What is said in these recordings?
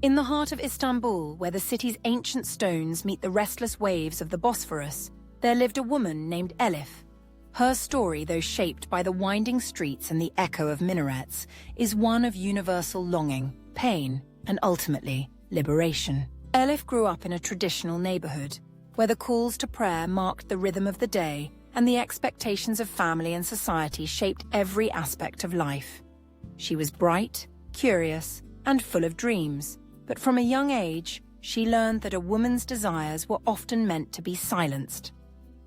In the heart of Istanbul, where the city's ancient stones meet the restless waves of the Bosphorus, there lived a woman named Elif. Her story, though shaped by the winding streets and the echo of minarets, is one of universal longing, pain, and ultimately, liberation. Elif grew up in a traditional neighborhood, where the calls to prayer marked the rhythm of the day and the expectations of family and society shaped every aspect of life. She was bright, curious, and full of dreams, but from a young age, she learned that a woman's desires were often meant to be silenced.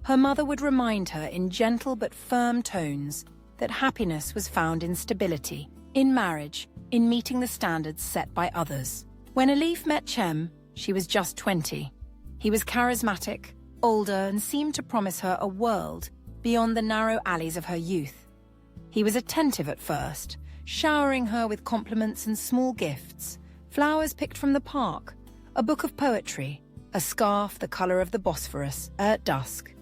Her mother would remind her in gentle but firm tones that happiness was found in stability, in marriage, in meeting the standards set by others. When Elif met Cem, she was just 20. He was charismatic, older, and seemed to promise her a world beyond the narrow alleys of her youth. He was attentive at first, showering her with compliments and small gifts, flowers picked from the park, a book of poetry, a scarf the color of the Bosphorus at dusk.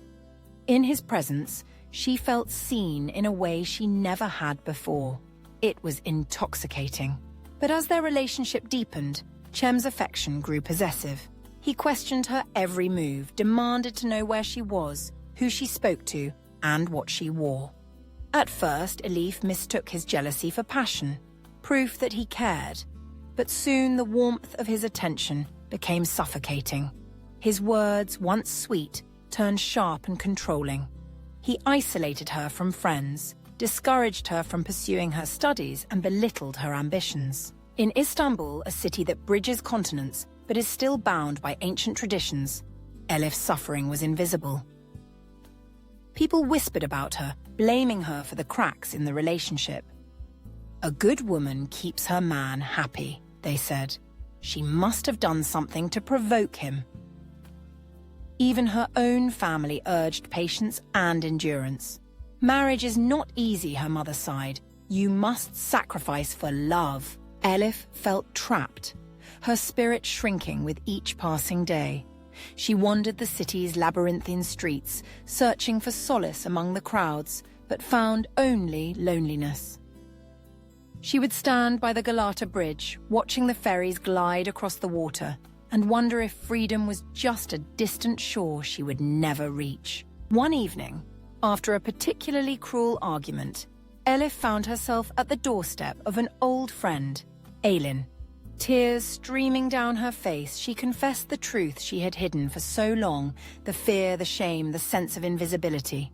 In his presence, she felt seen in a way she never had before. It was intoxicating. But as their relationship deepened, Cem's affection grew possessive. He questioned her every move, demanded to know where she was, who she spoke to, and what she wore. At first, Elif mistook his jealousy for passion, proof that he cared. But soon the warmth of his attention became suffocating. His words, once sweet, turned sharp and controlling. He isolated her from friends, discouraged her from pursuing her studies, and belittled her ambitions. In Istanbul, a city that bridges continents but is still bound by ancient traditions, Elif's suffering was invisible. People whispered about her, blaming her for the cracks in the relationship. "A good woman keeps her man happy," they said. "She must have done something to provoke him." Even her own family urged patience and endurance. "Marriage is not easy," her mother sighed. "You must sacrifice for love." Elif felt trapped, her spirit shrinking with each passing day. She wandered the city's labyrinthine streets, searching for solace among the crowds, but found only loneliness. She would stand by the Galata Bridge, watching the ferries glide across the water, and wonder if freedom was just a distant shore she would never reach. One evening, after a particularly cruel argument, Elif found herself at the doorstep of an old friend, Aylin. Tears streaming down her face, she confessed the truth she had hidden for so long, the fear, the shame, the sense of invisibility.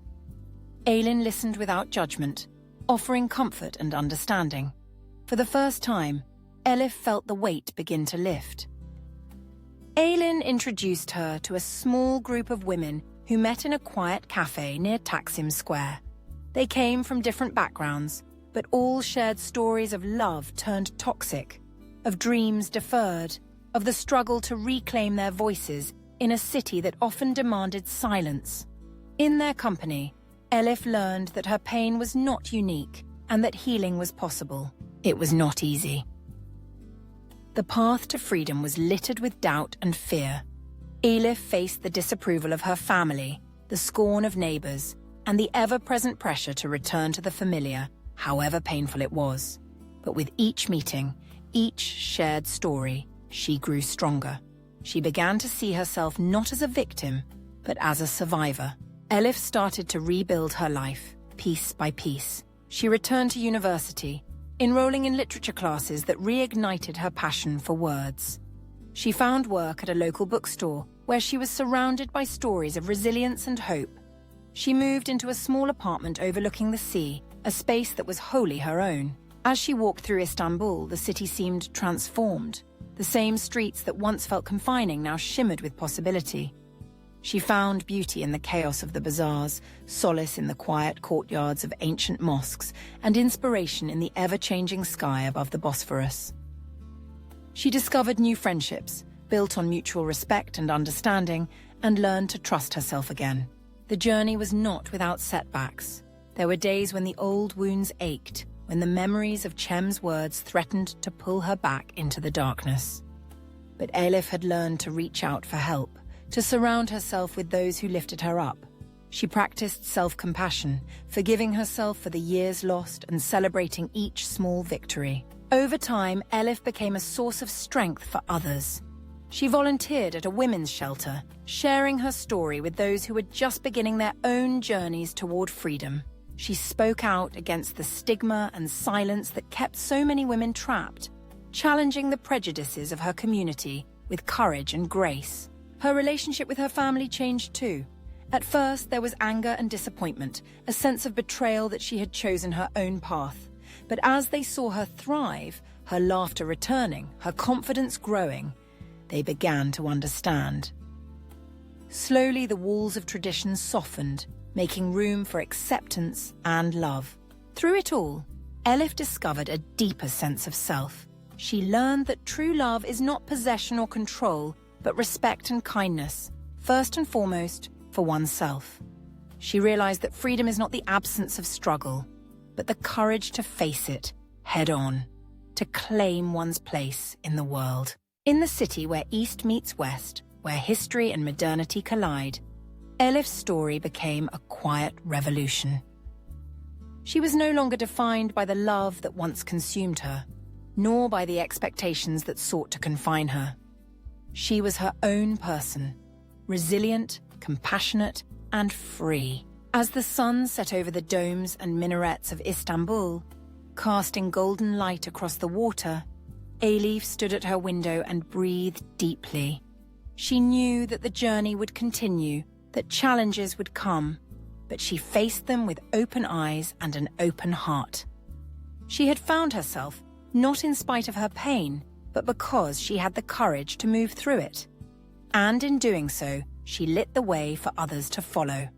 Aylin listened without judgment, offering comfort and understanding. For the first time, Elif felt the weight begin to lift. Aylin introduced her to a small group of women who met in a quiet cafe near Taksim Square. They came from different backgrounds, but all shared stories of love turned toxic, of dreams deferred, of the struggle to reclaim their voices in a city that often demanded silence. In their company, Elif learned that her pain was not unique and that healing was possible. It was not easy. The path to freedom was littered with doubt and fear. Elif faced the disapproval of her family, the scorn of neighbors, and the ever-present pressure to return to the familiar, however painful it was. But with each meeting, each shared story, she grew stronger. She began to see herself not as a victim, but as a survivor. Elif started to rebuild her life, piece by piece. She returned to university, enrolling in literature classes that reignited her passion for words. She found work at a local bookstore, where she was surrounded by stories of resilience and hope. She moved into a small apartment overlooking the sea, a space that was wholly her own. As she walked through Istanbul, the city seemed transformed. The same streets that once felt confining now shimmered with possibility. She found beauty in the chaos of the bazaars, solace in the quiet courtyards of ancient mosques, and inspiration in the ever-changing sky above the Bosphorus. She discovered new friendships, built on mutual respect and understanding, and learned to trust herself again. The journey was not without setbacks. There were days when the old wounds ached, when the memories of Cem's words threatened to pull her back into the darkness. But Elif had learned to reach out for help, to surround herself with those who lifted her up. She practiced self-compassion, forgiving herself for the years lost and celebrating each small victory. Over time, Elif became a source of strength for others. She volunteered at a women's shelter, sharing her story with those who were just beginning their own journeys toward freedom. She spoke out against the stigma and silence that kept so many women trapped, challenging the prejudices of her community with courage and grace. Her relationship with her family changed too. At first, there was anger and disappointment, a sense of betrayal that she had chosen her own path. But as they saw her thrive, her laughter returning, her confidence growing, they began to understand. Slowly, the walls of tradition softened, making room for acceptance and love. Through it all, Elif discovered a deeper sense of self. She learned that true love is not possession or control, but respect and kindness, first and foremost, for oneself. She realized that freedom is not the absence of struggle, but the courage to face it head on, to claim one's place in the world. In the city where East meets West, where history and modernity collide, Elif's story became a quiet revolution. She was no longer defined by the love that once consumed her, nor by the expectations that sought to confine her. She was her own person, resilient, compassionate, and free. As the sun set over the domes and minarets of Istanbul, casting golden light across the water, Elif stood at her window and breathed deeply. She knew that the journey would continue, that challenges would come, but she faced them with open eyes and an open heart. She had found herself, not in spite of her pain, but because she had the courage to move through it. And in doing so, she lit the way for others to follow.